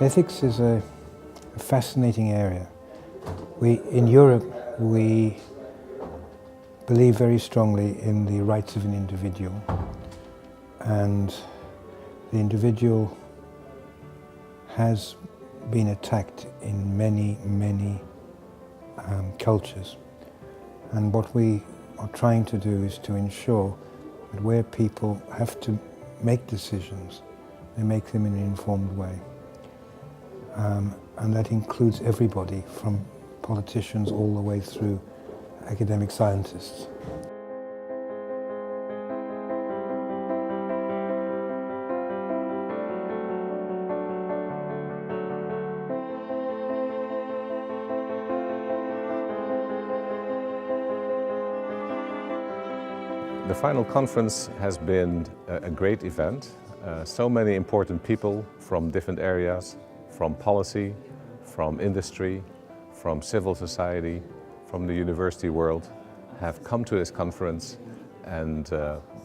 Ethics is a fascinating area. In Europe, we believe very strongly in the rights of an individual, and the individual has been attacked in many cultures. And what we are trying to do is to ensure that where people have to make decisions, they make them in an informed way. And that includes everybody, from politicians all the way through academic scientists. The final conference has been a great event. So many important people from different areas, from policy, from industry, from civil society, from the university world, have come to this conference and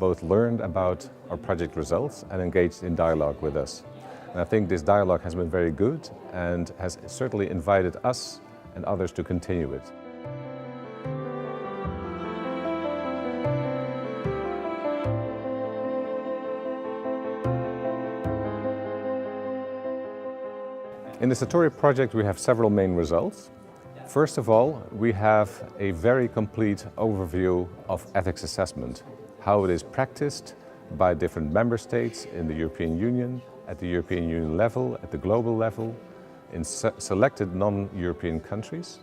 both learned about our project results and engaged in dialogue with us. And I think this dialogue has been very good and has certainly invited us and others to continue it. In the SATORI project, we have several main results. First of all, we have a very complete overview of ethics assessment, how it is practiced by different member states in the European Union, at the European Union level, at the global level, in selected non-European countries,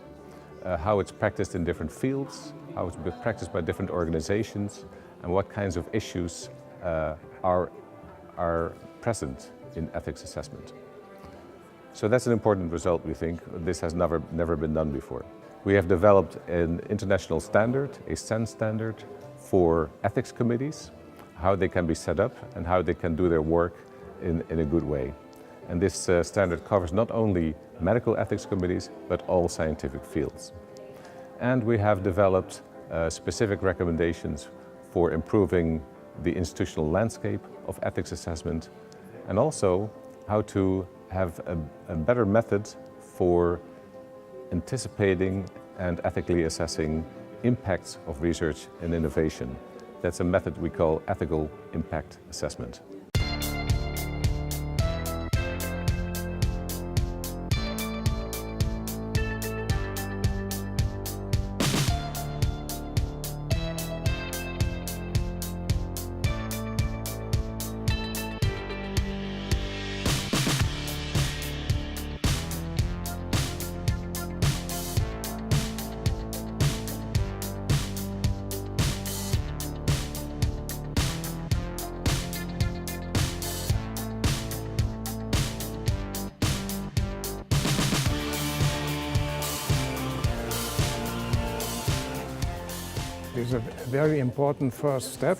how it's practiced in different fields, how it's been practiced by different organizations, and what kinds of issues are present in ethics assessment. So that's an important result, we think. This has never been done before. We have developed an international standard, a SEN standard, for ethics committees, how they can be set up and how they can do their work in a good way. And this standard covers not only medical ethics committees, but all scientific fields. And we have developed specific recommendations for improving the institutional landscape of ethics assessment, and also how to have a better method for anticipating and ethically assessing impacts of research and innovation. That's a method we call ethical impact assessment. It is a very important first step,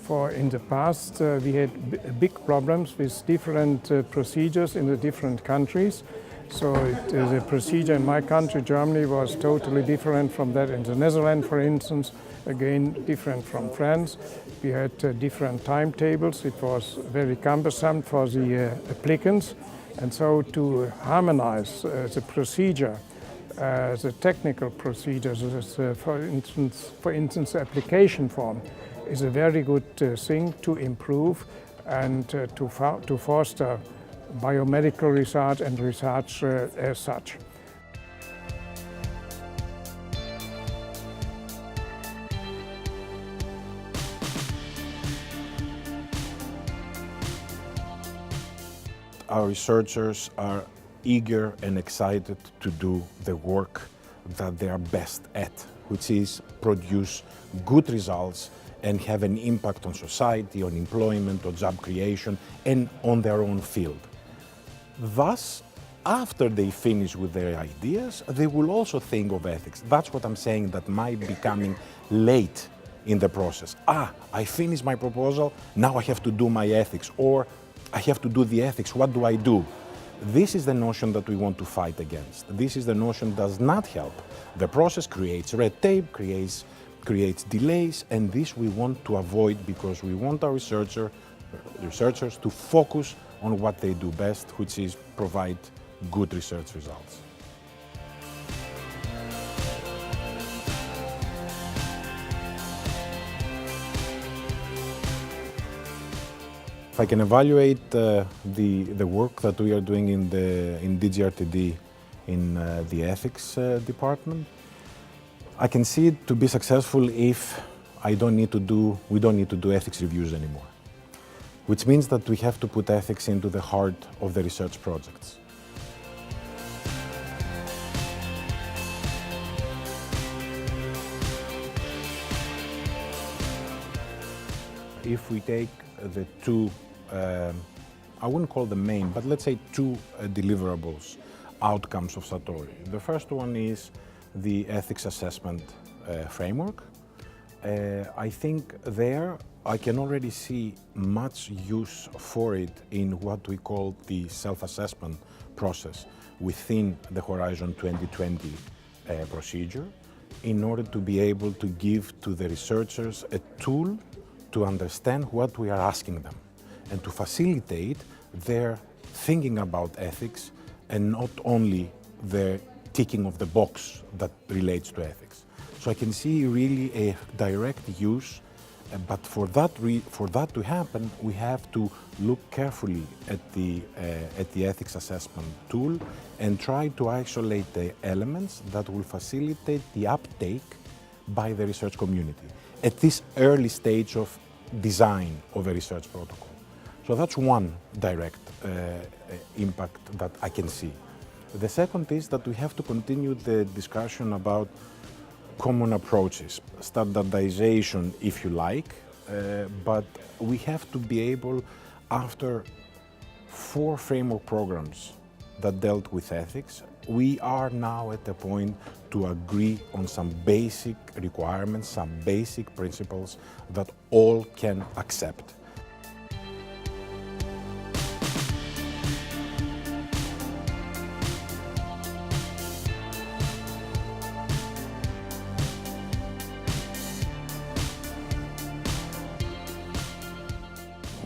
for in the past we had big problems with different procedures in the different countries. So the procedure in my country, Germany, was totally different from that in the Netherlands, for instance, again different from France. We had different timetables. It was very cumbersome for the applicants, and so to harmonize the procedure, the technical procedures, for instance, application form, is a very good thing to improve and to foster biomedical research and research as such. Our researchers are eager and excited to do the work that they are best at, which is produce good results and have an impact on society, on employment, on job creation, and on their own field. Thus, after they finish with their ideas, they will also think of ethics. That's what I'm saying, that might be coming late in the process. I finished my proposal, now I have to do my ethics, or I have to do the ethics, what do I do? This is the notion that we want to fight against. This is the notion that does not help. The process creates red tape, creates delays, and this we want to avoid, because we want our researchers to focus on what they do best, which is provide good research results. If I can evaluate the work that we are doing in DGRTD in the ethics department, I can see it to be successful if we don't need to do ethics reviews anymore, which means that we have to put ethics into the heart of the research projects. If we take the two, I wouldn't call them main, but let's say two deliverables, outcomes of SATORI. The first one is the ethics assessment framework. I think there I can already see much use for it in what we call the self-assessment process within the Horizon 2020 procedure, in order to be able to give to the researchers a tool to understand what we are asking them and to facilitate their thinking about ethics and not only the ticking of the box that relates to ethics. So I can see really a direct use, but for that to happen, we have to look carefully at the ethics assessment tool and try to isolate the elements that will facilitate the uptake by the research community at this early stage of design of a research protocol. So that's one direct impact that I can see. The second is that we have to continue the discussion about common approaches, standardization if you like, but we have to be able, after 4 framework programs that dealt with ethics, we are now at the point to agree on some basic requirements, some basic principles that all can accept.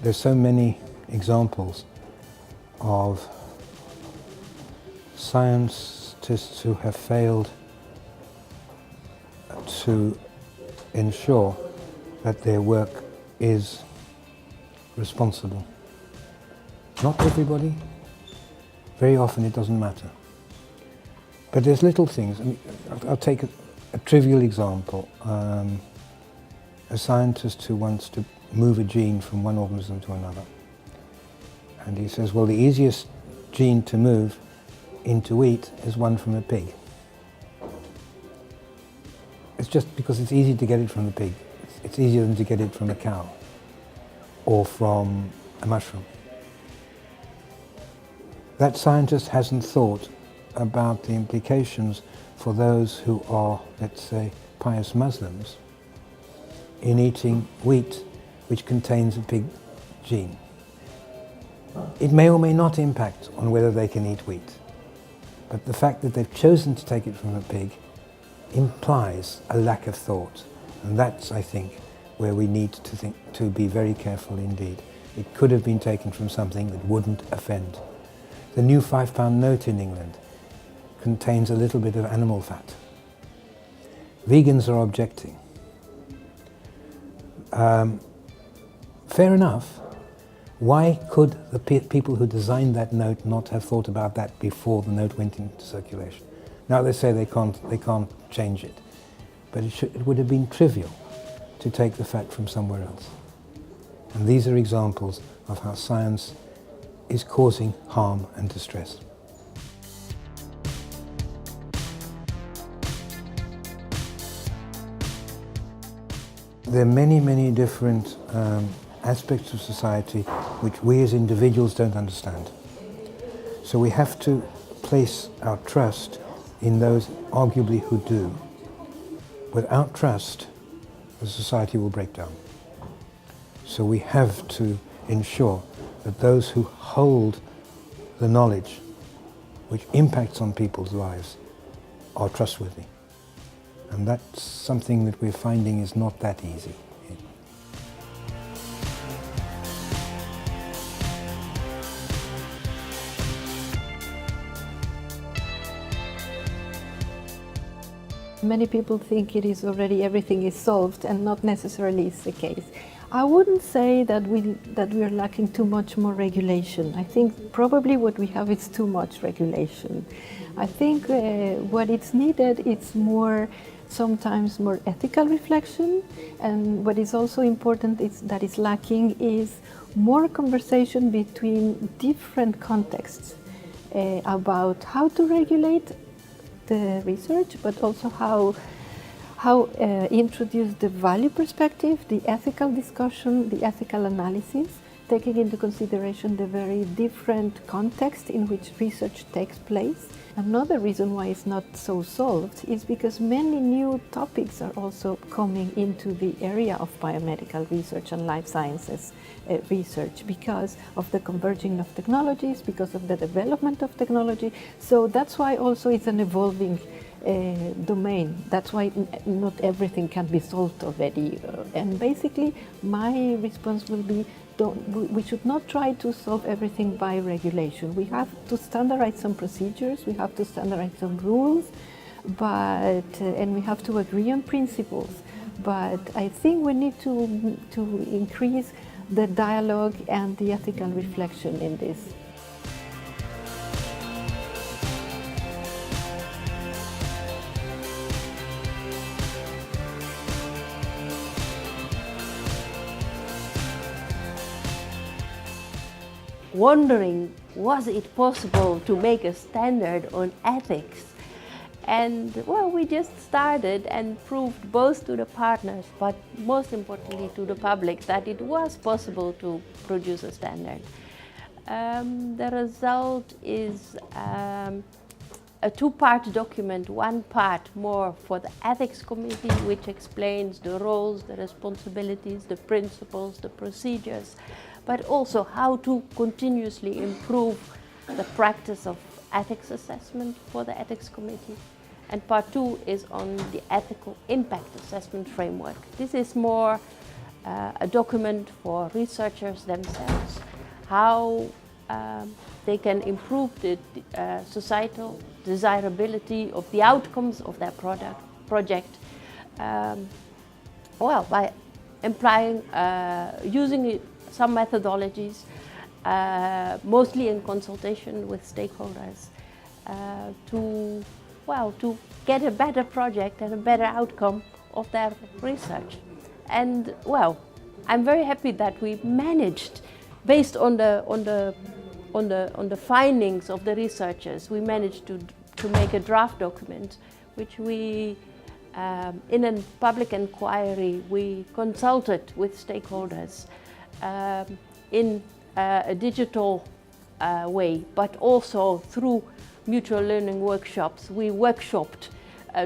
There's so many examples of scientists who have failed to ensure that their work is responsible. Not everybody, very often it doesn't matter. But there's little things. I mean, I'll take a trivial example. A scientist who wants to move a gene from one organism to another. And he says, well, the easiest gene to move into wheat is one from a pig. It's just because it's easy to get it from the pig. It's easier than to get it from a cow or from a mushroom. That scientist hasn't thought about the implications for those who are, let's say, pious Muslims in eating wheat which contains a pig gene. It may or may not impact on whether they can eat wheat, but the fact that they've chosen to take it from a pig implies a lack of thought, and that's, I think, where we need to be very careful indeed. It could have been taken from something that wouldn't offend. The new £5 note in England contains a little bit of animal fat. Vegans are objecting. Fair enough. Why could the people who designed that note not have thought about that before the note went into circulation? Now they say they can't change it, but it would have been trivial to take the fat from somewhere else. And these are examples of how science is causing harm and distress. There are many, many different aspects of society which we as individuals don't understand. So we have to place our trust in those arguably who do. Without trust, the society will break down. So we have to ensure that those who hold the knowledge which impacts on people's lives are trustworthy. And that's something that we're finding is not that easy. Many people think it is already everything is solved, and not necessarily is the case. I wouldn't say that we are lacking too much more regulation. I think probably what we have is too much regulation. I think what is needed is sometimes more ethical reflection, and what is also important that is lacking is more conversation between different contexts about how to regulate the research, but also how introduce the value perspective, the ethical discussion, the ethical analysis, taking into consideration the very different context in which research takes place. Another reason why it's not so solved is because many new topics are also coming into the area of biomedical research and life sciences research because of the converging of technologies, because of the development of technology. So that's why also it's an evolving domain. That's why not everything can be solved already. And basically, my response will be, we should not try to solve everything by regulation. We have to standardize some procedures, we have to standardize some rules, and we have to agree on principles. But I think we need to increase the dialogue and the ethical reflection in this. Wondering, was it possible to make a standard on ethics? And well, we just started and proved both to the partners, but most importantly to the public, that it was possible to produce a standard. The result is a two-part document, one part more for the ethics committee, which explains the roles, the responsibilities, the principles, the procedures, but also how to continuously improve the practice of ethics assessment for the ethics committee. And part two is on the ethical impact assessment framework. This is more a document for researchers themselves, how they can improve the societal desirability of the outcomes of their project, well, by implying, using some methodologies, mostly in consultation with stakeholders, to get a better project and a better outcome of their research. And well, I'm very happy that we managed, based on the findings of the researchers, we managed to make a draft document, which we, in a public inquiry, we consulted with stakeholders in a digital way, but also through mutual learning workshops. We workshopped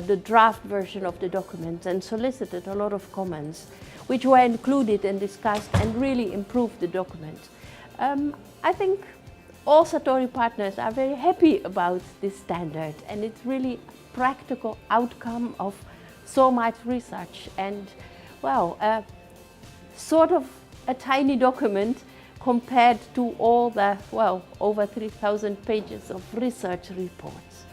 the draft version of the document and solicited a lot of comments, which were included and discussed and really improved the document. I think all SATORI partners are very happy about this standard, and it's really a practical outcome of so much research and, well, sort of a tiny document compared to all the, well, over 3,000 pages of research reports.